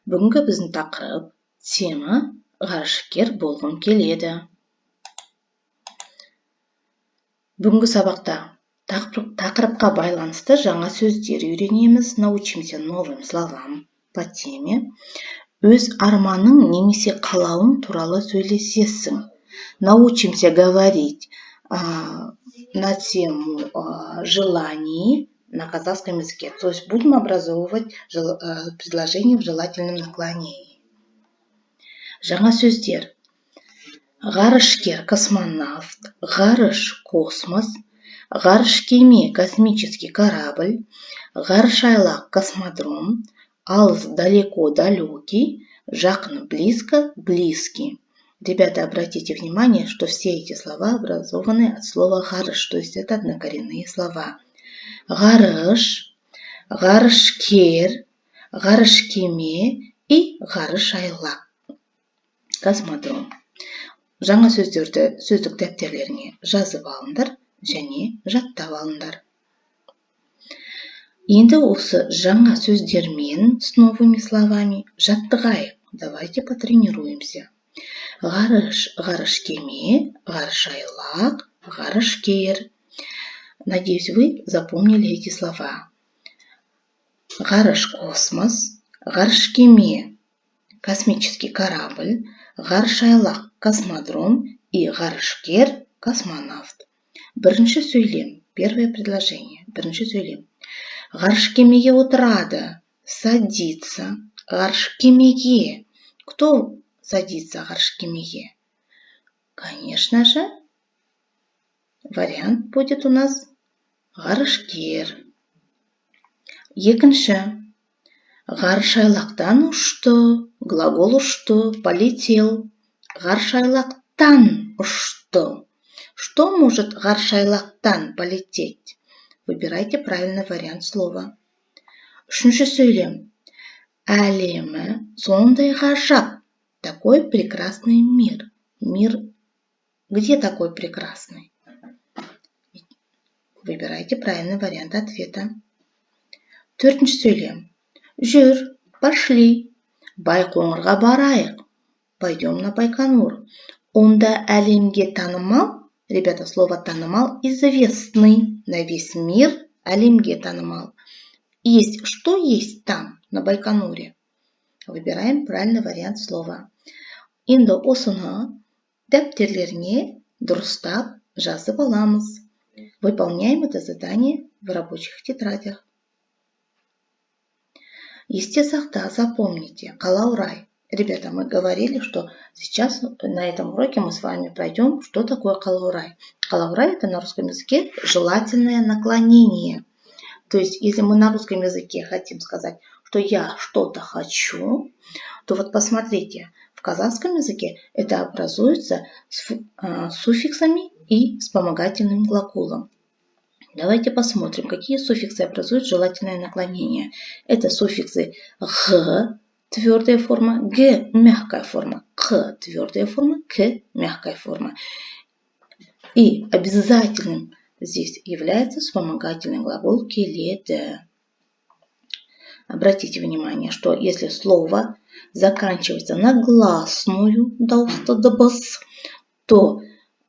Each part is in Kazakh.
Бүгінгі біздің тақырып тема ғарышкер болғым келеді. Бүгінгі сабақта тақырыпқа байланысты жаңа сөздер үйренеміз. Научимся новым словам по теме. Өз арманың немесе қалауың туралы сөйлесесің. Научимся говорить на тему желаний на казахском языке. То есть будем образовывать предложение в желательном наклонении. Жаңа сөздер. Ғарышкер, космонавт, ғарыш, космос, ғарыш кеме, космический корабль, ғарышайлақ, космодром, алыс, далеко, далекий, жақын, близко, близкий. Ребята, обратите внимание, что все эти слова образованы от слова ғарыш, то есть это однокоренные слова. Ғарыш, ғарышкер, ғарышкеме и ғарышайлақ, космодром. Жаңа сөздерді сөздік дәптерлеріне жазып алыңдар және жаттап алыңдар. Енді осы жаңа сөздермен с новыми словами жаттығайық. Давайте потренируемся. Ғарыш, ғарышкеме, ғарышайлақ, ғарышкер. Надеюсь, вы запомнили эти слова. Ғарыш, космос, ғарышкеме, космический корабль, ғарышайлақ, космодром и ғарышкер, космонавт. Бірінші сөйлем, первое предложение, бірінші сөйлем. Ғарышкемеге отырады, садится, ғарышкемеге. Кто садится ғарышкемеге? Конечно же, вариант будет у нас ғарышкер. Екінші. Ғарышайлақтан ұшты, глагол ұшты, полетел. Ғарышайлақтан ұшты. Что может ғарышайлақтан полететь? Выбирайте правильный вариант слова. Үшінші сөйлем. Әлемі сондай ғажап. Такой прекрасный мир. Мир где такой прекрасный? Выбирайте правильный вариант ответа. Төртінші сөйлем. Жүр, пошли. Байқоңырға барайық. Пойдем на Байконур. Онда әлемге танымал. Ребята, слово танымал известный. На весь мир әлемге танымал. Есть. Что есть там, на Байконуре? Выбираем правильный вариант слова. Енді осыны дәптерлеріне дұрыстап жазып аламыз. Выполняем это задание в рабочих тетрадях. Есте сақта, запомните, қалаурай. Ребята, мы говорили, что сейчас на этом уроке мы с вами пройдем, что такое қалаурай. Қалаурай – это на русском языке желательное наклонение. То есть, если мы на русском языке хотим сказать, что я что-то хочу, то вот посмотрите, в казахском языке это образуется с суффиксами и вспомогательным глаголом. Давайте посмотрим, какие суффиксы образуют желательное наклонение. Это суффиксы «г» – твердая форма, «г» – мягкая форма, «к» – твердая форма, «к» – мягкая форма. И обязательным здесь является вспомогательный глагол «келеді». Обратите внимание, что если слово заканчивается на гласную дауысты дыбыс, то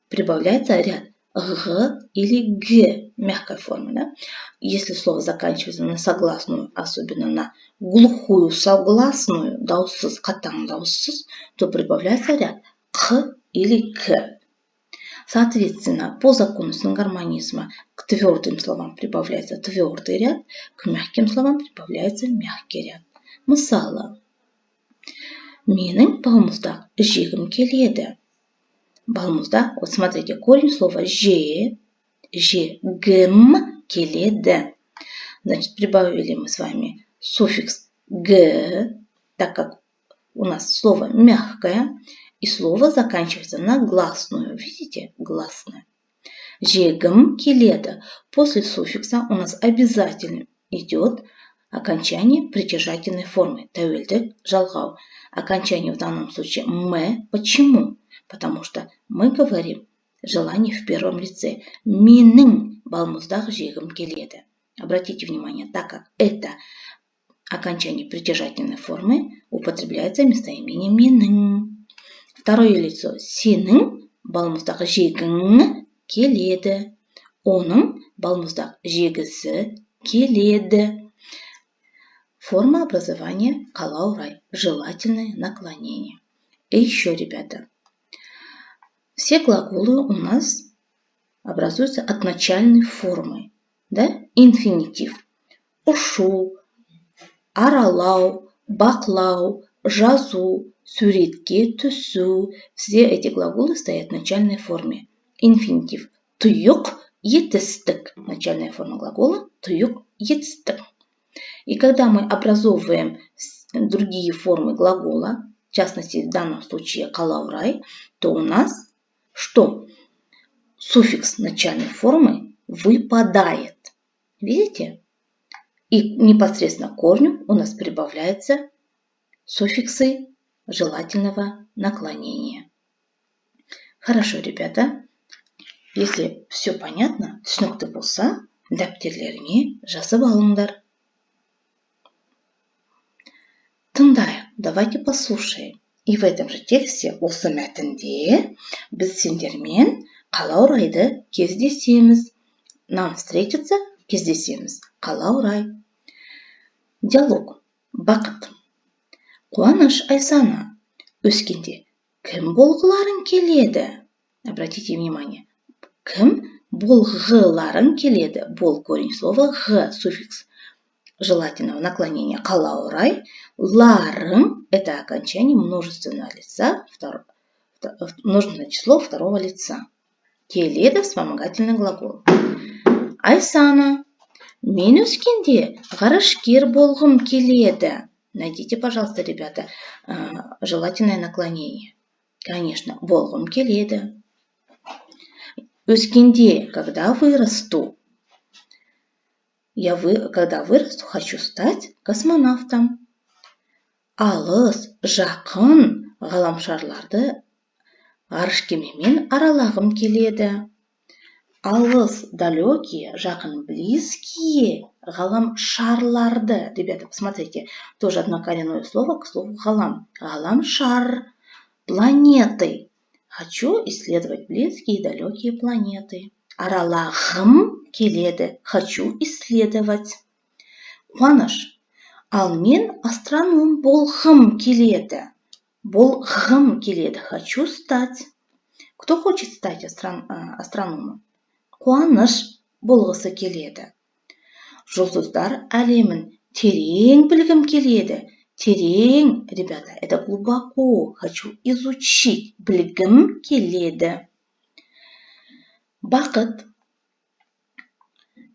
прибавляется ряд «г» или «г» мягкой формы. Да? Если слово заканчивается на согласную, особенно на глухую согласную, дауыссыз, қатаң дауыссыз, то прибавляется ряд «х» или «к». Соответственно, по закону сингармонизма к твердым словам прибавляется твердый ряд, к мягким словам прибавляется мягкий ряд. Мысалы, менің балмұздақ жегім келеді. Балмұздақ, вот смотрите, корень слова жегім келеді. Значит, прибавили мы с вами суффикс г, так как у нас слово мягкое, и слово заканчивается на гласную. Видите? Гласное. Жегім келеді. После суффикса у нас обязательно идет окончание притяжательной формы. Тәуелдік, жалғау. Окончание в данном случае «м». Почему? Потому что мы говорим желание в первом лице. Менің балмұздақ жегім келеді. Обратите внимание, так как это окончание притяжательной формы, у употребляется местоимение менің. Второе лицо сенің балмұздақ жегің келеді. Оның балмұздақ жегісі келеді. Форма образования қалау-рай. Желательное наклонение. И еще, ребята, все глаголы у нас образуются от начальной формы. Да? Инфинитив. Ұшу, аралау, бақлау, жазу, суретке түсу. Все эти глаголы стоят в начальной форме. Инфинитив. Тұйық, етістік. Начальная форма глагола. Тұйық, етістік. И когда мы образовываем другие формы глагола, в частности, в данном случае қалау-рай, то у нас что? Суффикс начальной формы выпадает. Видите? И непосредственно к корню у нас прибавляются суффиксы желательного наклонения. Хорошо, ребята. Если все понятно, түсінікті болса, дәптерлеріңе жазып алыңдар. Тыңдайық, давайте послушаем. И в этом же тексте, осы мәтінде, біз сендермен қалау-райды кездесеміз. Нам встретиться, кездесеміз. Қалау-рай. Диалог. Бақыт. Қуаныш Айсана. Өскенде кім болғыларың келеді? Обратите внимание. Кім болғыларың келеді? Бол корень слова г, суффикс желательного наклонения. Қалау-рай. Ларың – это окончание множественного лица, множественное число второго лица. Келеді вспомогательный глагол. Айсана. Мен өскенде ғарышкер болғым келеді. Найдите, пожалуйста, ребята, желательное наклонение. Конечно, болғым келеді. Өскенде, когда вырасту. Когда вырасту, хочу стать космонавтом. Алыс, жақын ғаламшарларды ғарыш кемемен аралағым келеді. Алыс, далекие, жақын, близкие ғаламшарларды. Ребята, посмотрите, тоже однокоренное слово к слову ғалам. Ғаламшар, планеты. Хочу исследовать близкие и далекие планеты. Аралағым келеді. Хочу исследовать. Қуаныш. Ал мен астроном болғым келеді. Болғым келеді. Хочу стать. Кто хочет стать астрономом? Қуаныш болғысы келеді. Жұлдыздар әлемін терең білгім келеді. Терең, ребята, это глубоко. Хочу изучить. Білгім келеді. Бақыт.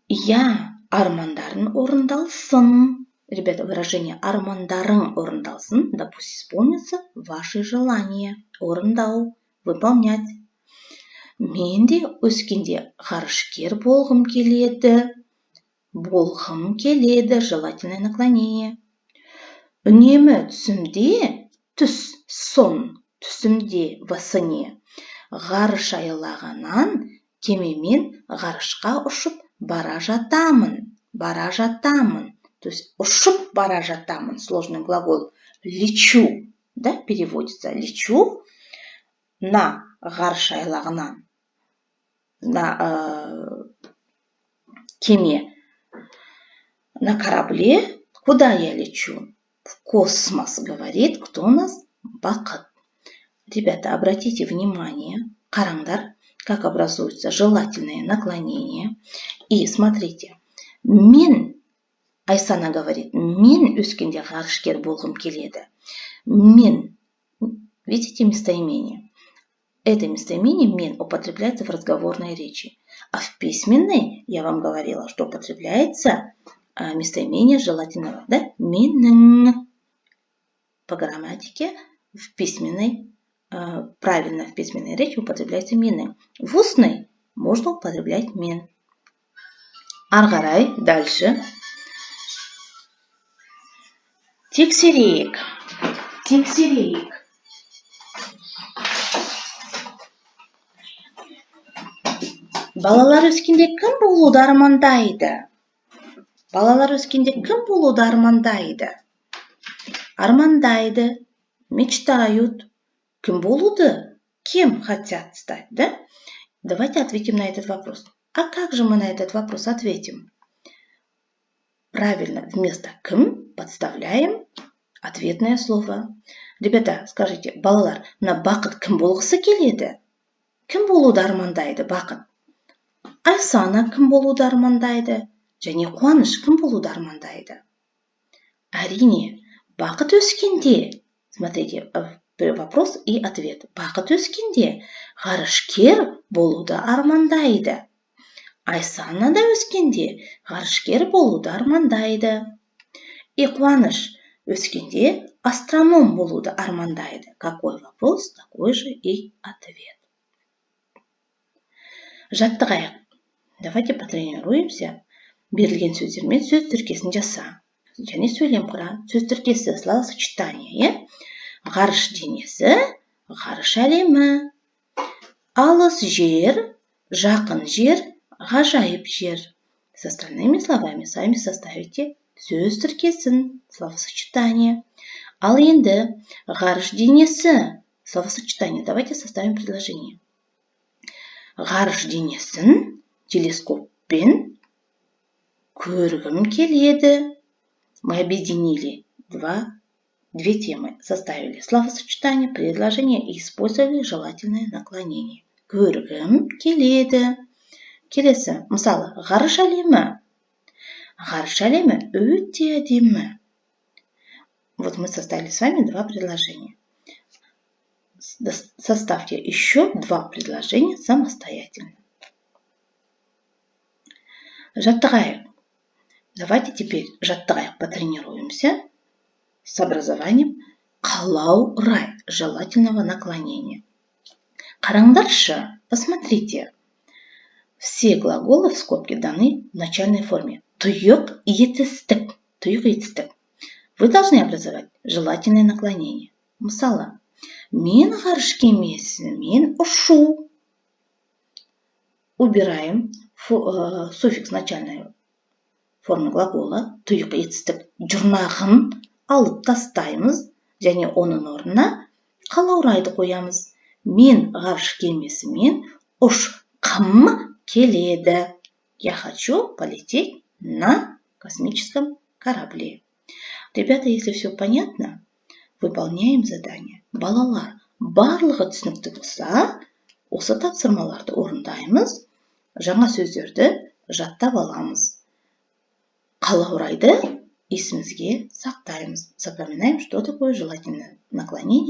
Я армандарын орындалсын. Ребята, выражение армандарың орындалсын, да пусть исполнится ваши желания. Орындау, выполнять. Мен де өскенде ғарышкер болғым келеді. Болғым келеді, желательное наклонение. Үнемі түсімде, түс, сон, түсімде, васыне, ғарыш айлағанан кемемен ғарышқа ұшып бара жатамын. Бара жатамын. То есть ұшып бара жатамын, сложный глагол. Лечу, да, переводится. Лечу на ғарыш айлағынан, на кеме, на корабле. Куда я лечу? В космос, говорит, кто у нас? Бақыт. Ребята, обратите внимание, қараңдар, как образуется желательное наклонение. И смотрите, мен, Айсана говорит, мен өскенде ғарышкер болғым келеді. Мен, видите местоимение? Это местоимение мен употребляется в разговорной речи. А в письменной, я вам говорила, что употребляется местоимение желательного, да? Менің. По грамматике в письменной, правильно в письменной речи употребляется менің. В устной можно употреблять мен. Арғарай, дальше. Тексерейік. Тексерейік. Балалар өскенде кім болуды армандайды? Балалар өскенде кім болуды армандайды? армандайды, мечтают. Кім болуды? Кем хотят стать, да? Давайте ответим на этот вопрос. А как же мы на этот вопрос ответим? Правильно, вместо кім подставляем ответное слово. Ребята, скажите, балалар, на бақыт кім болғысы келеді? Кім болуды армандайды бақыт? Айсана кім болуды армандайды? Және қуаныш кім болуды армандайды? Әрине, бақыт өскенде. Смотрите, вопрос и ответ. Бақыт өскенде ғарышкер болуды армандайды. Айсана да өскенде ғарышкер болуды армандайды. И қуаныш өскенде астроном болуды армандайды. Какой вопрос, такой же и ответ. Жаттығайық. Давайте потренируемся. Берілген сөздермен сөз тіркесін жаса. Және сөйлем құра. Сөз тіркесі словосочетание. Ғарыш денесі, ғарыш әлемі. Алыс жер, жақын жер, ғажайып жер. С остальными словами сами составите сөз тіркесін, словосочетание. Ал енді ғарыш денесі, словосочетание. Давайте составим предложение. Ғарыш денесін телескоппен көргім келеді. Мы объединили две темы. Составили словосочетание, предложение и использовали желательное наклонение. Көргім келеді. Келесі, мысалы, ғарыш әлемі. Ғарыш әлемі өте әдемі. Вот мы составили с вами два предложения. Составьте еще два предложения самостоятельно. Жаттығайық. Давайте теперь жаттығайық, потренируемся с образованием қалау рай желательного наклонения. Қараңдаршы, посмотрите. Все глаголы в скобке даны в начальной форме. Тұйық етістік. Тұйық етістік. Вы должны образовать желательное наклонение. Мысалы, мен ғарыш кемесімен ұшу. Убираем суффикс начальной формы глагола. Тұйық етістік жұрнағын алып тастаймыз. Және оның орнына қалаурайды қоямыз. Мен ғарыш кемесімен ұшқым келеді. Я хочу полететь на космическом корабле. Ребята, если все понятно, выполняем задание. Балалар, барлығы түсінікті болса, осы тапсырмаларды орындаймыз, жаңа сөздерді жаттап аламыз. Қалаурайды есімізге сақтаймыз. Запоминаем, что такое желательное наклонение.